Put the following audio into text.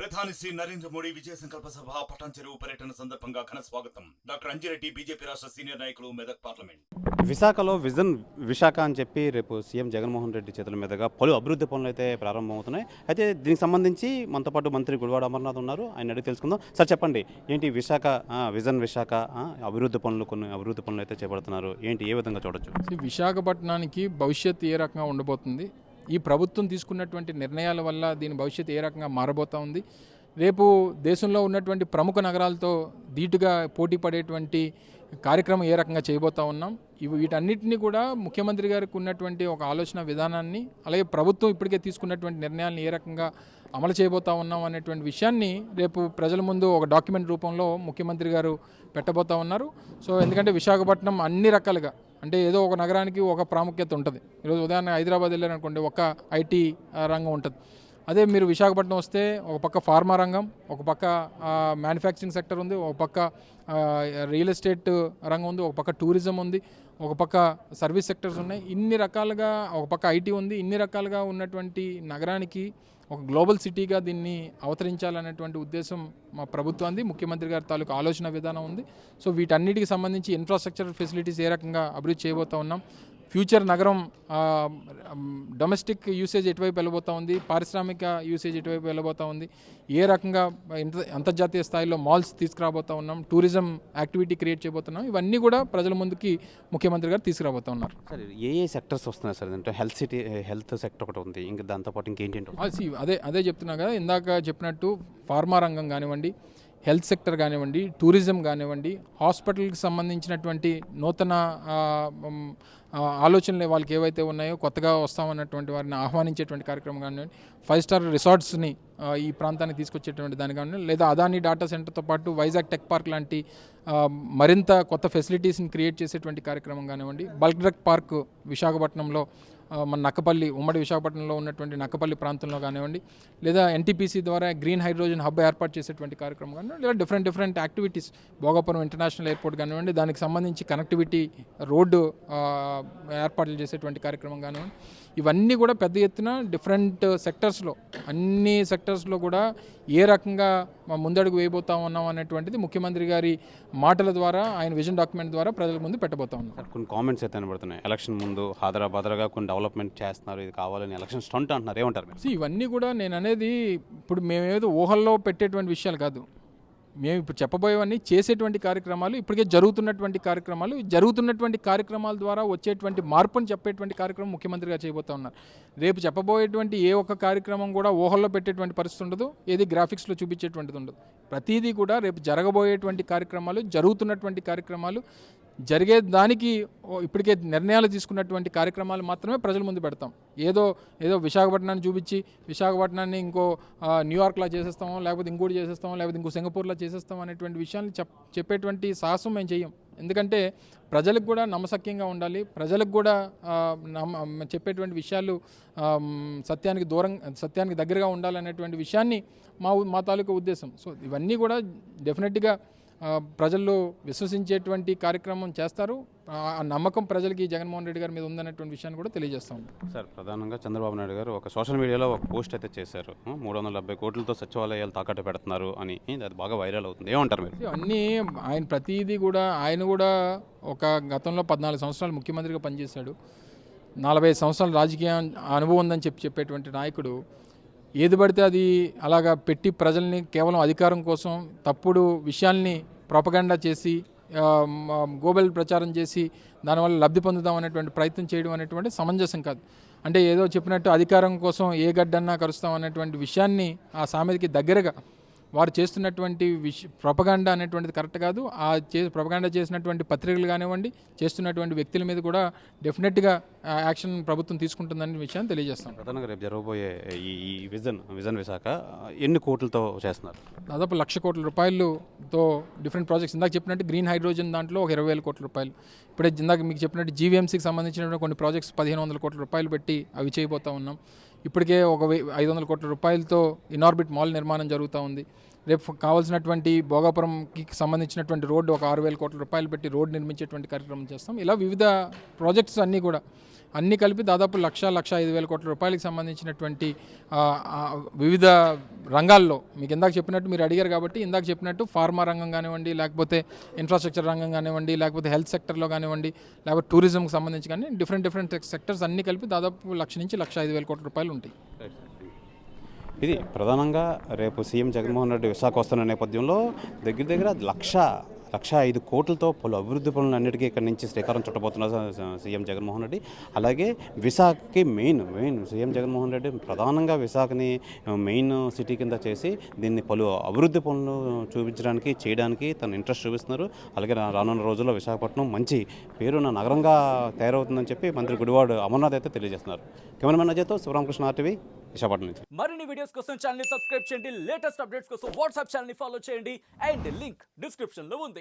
ప్రధాని శ్రీ నరేంద్ర మోడీ విజయ సంకల్ప సభ పటాన్ చెరువు పర్యటన సందర్భంగా ఘన స్వాగతం. డాక్టర్ అంజిరెడ్డి బీజేపీ రాష్ట్ర సీనియర్ నాయకులు, మెదక్ పార్లమెంట్. విశాఖలో విజన్ విశాఖ అని చెప్పి రేపు సీఎం జగన్మోహన్ రెడ్డి చేతుల మీదుగా పలు అభివృద్ధి పనులు అయితే ప్రారంభమవుతున్నాయి. అయితే దీనికి సంబంధించి మనతో పాటు మంత్రి గుడివాడ అమర్నాథ్ ఉన్నారు. ఆయన అడిగి తెలుసుకుందాం. సార్ చెప్పండి, ఏంటి విశాఖ విజన్ విశాఖ అభివృద్ధి పనులు, కొన్ని అభివృద్ధి పనులు అయితే చేపడుతున్నారు, ఏంటి ఏ విధంగా చూడొచ్చు? విశాఖపట్నానికి భవిష్యత్తు ఏ రకంగా ఉండబోతుంది, ఈ ప్రభుత్వం తీసుకున్నటువంటి నిర్ణయాల వల్ల దీని భవిష్యత్తు ఏ రకంగా మారబోతూ ఉంది, రేపు దేశంలో ఉన్నటువంటి ప్రముఖ నగరాలతో ధీటుగా పోటీ పడేటువంటి కార్యక్రమం ఏ రకంగా చేయబోతూ ఉన్నాం, వీటన్నిటిని కూడా ముఖ్యమంత్రి గారికి ఉన్నటువంటి ఒక ఆలోచన విధానాన్ని, అలాగే ప్రభుత్వం ఇప్పటికే తీసుకున్నటువంటి నిర్ణయాలను ఏ రకంగా అమలు చేయబోతా ఉన్నాం అనేటువంటి విషయాన్ని రేపు ప్రజల ముందు ఒక డాక్యుమెంట్ రూపంలో ముఖ్యమంత్రి గారు పెట్టబోతా ఉన్నారు. సో ఎందుకంటే విశాఖపట్నం అన్ని రకాలుగా, అంటే ఏదో ఒక నగరానికి ఒక ప్రాముఖ్యత ఉంటుంది. ఈరోజు ఉదాహరణ హైదరాబాద్ వెళ్ళారనుకోండి, ఒక ఐటీ రంగం ఉంటుంది. అదే మీరు విశాఖపట్నం వస్తే ఒక పక్క ఫార్మా రంగం, ఒక పక్క మ్యానుఫ్యాక్చరింగ్ సెక్టర్ ఉంది, ఒక పక్క రియల్ ఎస్టేట్ రంగం ఉంది, ఒక పక్క టూరిజం ఉంది, ఒక పక్క సర్వీస్ సెక్టర్స్ ఉన్నాయి. ఇన్ని రకాలుగా, ఒక పక్క ఐటీ ఉంది. ఇన్ని రకాలుగా ఉన్నటువంటి నగరానికి ఒక గ్లోబల్ సిటీగా దీన్ని అవతరించాలనేటువంటి ఉద్దేశం మా ప్రభుత్వానికి, ముఖ్యమంత్రి గారి తాలూకు ఆలోచన విధానం ఉంది. సో వీటన్నిటికి సంబంధించి ఇన్ఫ్రాస్ట్రక్చర్ ఫెసిలిటీస్ ఏ రకంగా అభివృద్ధి చేయబోతూ ఉన్నాం, ఫ్యూచర్ నగరం డొమెస్టిక్ యూసేజ్ ఎటువైపు వెళ్ళబోతూ ఉంది, పారిశ్రామిక యూసేజ్ ఎటువైపు వెళ్ళబోతూ ఉంది, ఏ రకంగా అంతర్జాతీయ స్థాయిలో మాల్స్ తీసుకురాబోతూ ఉన్నాం, టూరిజం యాక్టివిటీ క్రియేట్ చేయబోతున్నాం, ఇవన్నీ కూడా ప్రజల ముందుకి ముఖ్యమంత్రి గారు తీసుకురాబోతూ ఉన్నారు. సార్ ఏ సెక్టర్స్ వస్తున్నాయి సార్? అంటే హెల్త్ సెక్టర్ ఒకటి ఉంది, ఇంకా దాంతోపాటు ఇంకేంటి? అదే చెప్తున్నా కదా, ఇందాక చెప్పినట్టు ఫార్మా రంగం కానివ్వండి, హెల్త్ సెక్టర్ కానివ్వండి, టూరిజం కానివ్వండి, హాస్పిటల్కి సంబంధించినటువంటి నూతన ఆలోచనలు వాళ్ళకి ఏవైతే ఉన్నాయో, కొత్తగా వస్తామన్నటువంటి వారిని ఆహ్వానించేటువంటి కార్యక్రమం కానివ్వండి, 5 స్టార్ రిసార్ట్స్ని ఈ ప్రాంతానికి తీసుకొచ్చేటువంటి దాని కానివ్వండి, లేదా అదాని డేటా సెంటర్తో పాటు వైజాగ్ టెక్ పార్క్ లాంటి మరింత కొత్త ఫెసిలిటీస్ని క్రియేట్ చేసేటువంటి కార్యక్రమం కానివ్వండి, బల్క్ డ్రగ్ పార్క్ విశాఖపట్నంలో, మన నక్కపల్లి, ఉమ్మడి విశాఖపట్నంలో ఉన్నటువంటి నక్కపల్లి ప్రాంతంలో కానివ్వండి, లేదా ఎన్టీపీసీ ద్వారా గ్రీన్ హైడ్రోజన్ హబ్ ఏర్పాటు చేసేటువంటి కార్యక్రమం కానివ్వండి, లేదా different activities, Bhogapuram international airport కానివ్వండి, దానికి సంబంధించి కనెక్టివిటీ రోడ్డు ఏర్పాట్లు చేసేటువంటి కార్యక్రమం కానివ్వండి, ఇవన్నీ కూడా పెద్ద ఎత్తున డిఫరెంట్ సెక్టర్స్లో, అన్ని సెక్టర్స్లో కూడా ఏ రకంగా ముందడుగు వేయబోతా ఉన్నాం అనేటువంటిది ముఖ్యమంత్రి గారి మాటల ద్వారా, ఆయన విజన్ డాక్యుమెంట్ ద్వారా ప్రజల ముందు పెట్టబోతా ఉన్నాం. కొన్ని కామెంట్స్ అయితే కనబడుతున్నాయి, ఎలక్షన్ ముందు బాదరగా కొన్ని డెవలప్మెంట్ చేస్తున్నారు, ఇది కావాలని ఎలక్షన్ స్టంట్ అంటున్నారు, ఏమంటారు? ఇవన్నీ కూడా నేను అనేది, ఇప్పుడు మేమేదో ఊహల్లో పెట్టేటువంటి విషయాలు కాదు, మేము ఇప్పుడు చెప్పబోయేవన్నీ చేసేటువంటి కార్యక్రమాలు, ఇప్పటికే జరుగుతున్నటువంటి కార్యక్రమాల ద్వారా వచ్చేటువంటి మార్పుని చెప్పేటువంటి కార్యక్రమం ముఖ్యమంత్రిగా చేయబోతా ఉన్నారు. రేపు చెప్పబోయేటువంటి ఏ ఒక్క కార్యక్రమం కూడా ఊహల్లో పెట్టేటువంటి పరిస్థితి ఉండదు, ఏది గ్రాఫిక్స్లో చూపించేటువంటిది ఉండదు. ప్రతిదీ కూడా రేపు జరగబోయేటువంటి కార్యక్రమాలు, జరుగుతున్నటువంటి కార్యక్రమాలు, జరిగే దానికి ఇప్పటికే నిర్ణయాలు తీసుకున్నటువంటి కార్యక్రమాలు మాత్రమే ప్రజల ముందు పెడతాం. ఏదో విశాఖపట్నాన్ని చూపించి విశాఖపట్నాన్ని ఇంకో న్యూయార్క్లా చేసేస్తామో, లేకపోతే ఇంకోటి చేసేస్తామో, లేకపోతే ఇంకో సింగపూర్లో చేసేస్తాం అనేటువంటి విషయాన్ని చెప్పేటువంటి సాహసం మేము చెయ్యం. ఎందుకంటే ప్రజలకు కూడా నమ్మశక్యంగా ఉండాలి, ప్రజలకు కూడా చెప్పేటువంటి విషయాలు సత్యానికి దగ్గరగా ఉండాలనేటువంటి విషయాన్ని మా తాలూకా ఉద్దేశం. సో ఇవన్నీ కూడా డెఫినెట్గా ప్రజల్లో విశ్వసించేటువంటి కార్యక్రమం చేస్తారు. ఆ నమ్మకం ప్రజలకి జగన్మోహన్ రెడ్డి గారి మీద ఉందనేటువంటి విషయాన్ని కూడా తెలియజేస్తాం. సార్, ప్రధానంగా చంద్రబాబు నాయుడు గారు ఒక సోషల్ మీడియాలో ఒక పోస్ట్ అయితే చేశారు, 370 కోట్లతో సచివాలయాలు తాకట్టు పెడుతున్నారు అని. అది బాగా వైరల్ అవుతుంది, ఏమంటారు మీరు? అన్నీ ఆయన ప్రతిదీ కూడా, ఆయన కూడా ఒక గతంలో 14 సంవత్సరాలు ముఖ్యమంత్రిగా పనిచేశాడు, 45 సంవత్సరాల రాజకీయ అనుభవం ఉందని చెప్పేటువంటి నాయకుడు ఏది పడితే అది అలాగా పెట్టి ప్రజల్ని కేవలం అధికారం కోసం తప్పుడు విషయాల్ని ప్రొపగండా చేసి, గోబెల్ ప్రచారం చేసి దానివల్ల లబ్ధి పొందుదాం అనేటువంటి ప్రయత్నం చేయడం అనేటువంటి సమంజసం కాదు. అంటే ఏదో చెప్పినట్టు అధికారం కోసం ఏ గడ్డన్నా కరుస్తాం అనేటువంటి విషయాన్ని, ఆ సామెతకి దగ్గరగా వారు చేస్తున్నటువంటి ప్రొపగాండా అనేటువంటిది కరెక్ట్ కాదు. ప్రొపగాండా చేసినటువంటి పత్రికలు కానివ్వండి, చేస్తున్నటువంటి వ్యక్తుల మీద కూడా డెఫినెట్గా యాక్షన్ ప్రభుత్వం తీసుకుంటుందనే విషయాన్ని తెలియజేస్తాం. ప్రధానంగా రేపు జరగబోయే ఈ విజన్ విశాఖ ఎన్ని కోట్లతో చేస్తున్నారు? దాదాపు 1,00,000 కోట్ల రూపాయలతో డిఫరెంట్ ప్రాజెక్ట్స్, ఇందాక చెప్పినట్టు గ్రీన్ హైడ్రోజన్ దాంట్లో ఒక 20,000 కోట్ల రూపాయలు, ఇప్పుడే ఇందాక మీకు చెప్పినట్టు జీవీఎంసీకి సంబంధించిన కొన్ని ప్రాజెక్ట్స్ 1,500 కోట్ల రూపాయలు పెట్టి అవి చేయబోతూ ఉన్నాం. ఇప్పటికే ఒక 500 కోట్ల రూపాయలతో ఇనార్బిట్ మాల్ నిర్మాణం జరుగుతూ ఉంది. రేపు కావాల్సినటువంటి భోగాపురంకి సంబంధించినటువంటి రోడ్డు ఒక 6,000 కోట్ల రూపాయలు పెట్టి రోడ్డు నిర్మించేటువంటి కార్యక్రమం చేస్తాం. ఇలా వివిధ ప్రాజెక్ట్స్ అన్నీ కూడా అన్నీ కలిపి దాదాపు 1,05,000 కోట్ల రూపాయలకు సంబంధించినటువంటి వివిధ రంగాల్లో మీకు ఇందాక చెప్పినట్టు మీరు అడిగారు కాబట్టి ఇందాక చెప్పినట్టు ఫార్మా రంగం కానివ్వండి, లేకపోతే ఇన్ఫ్రాస్ట్రక్చర్ రంగం కానివ్వండి, లేకపోతే హెల్త్ సెక్టర్లో కానివ్వండి, లేకపోతే టూరిజంకి సంబంధించి కానీ డిఫరెంట్ సెక్టర్స్ అన్నీ కలిపి దాదాపు 1,00,000 నుంచి 1,05,000 కోట్ల రూపాయలు ఉంటాయి. ఇది ప్రధానంగా రేపు సీఎం జగన్మోహన్ రెడ్డి విశాఖ వస్తున్న నేపథ్యంలో దగ్గర 1,05 కోట్లతో పలు అభివృద్ధి పనులన్నిటికీ ఇక్కడి నుంచి శ్రీకారం చుట్టబోతున్నారు సీఎం జగన్మోహన్ రెడ్డి. అలాగే విశాఖకి మెయిన్ సీఎం జగన్మోహన్ రెడ్డి ప్రధానంగా విశాఖని మెయిన్ సిటీ కింద చేసి దీన్ని పలు అభివృద్ధి పనులు చేయడానికి తను ఇంట్రెస్ట్ చూపిస్తున్నారు. అలాగే రానున్న రోజుల్లో విశాఖపట్నం మంచి పేరున్న నగరంగా తయారవుతుందని చెప్పి మంత్రి గుడివాడ అమర్నాథ్ అయితే తెలియజేస్తున్నారు. కెమెరామెన్ అజయ్తో శివరామకృష్ణ, RTV, విశాఖపట్నం నుంచి. మరిన్ని వీడియోస్ కోసం ఛానల్ ని సబ్స్క్రైబ్ చేయండి, లేటెస్ట్ అప్డేట్స్ కోసం వాట్సాప్ ఛానల్ ని ఫాలో చేయండి అండ్ లింక్ డిస్క్రిప్షన్ లో ఉంది.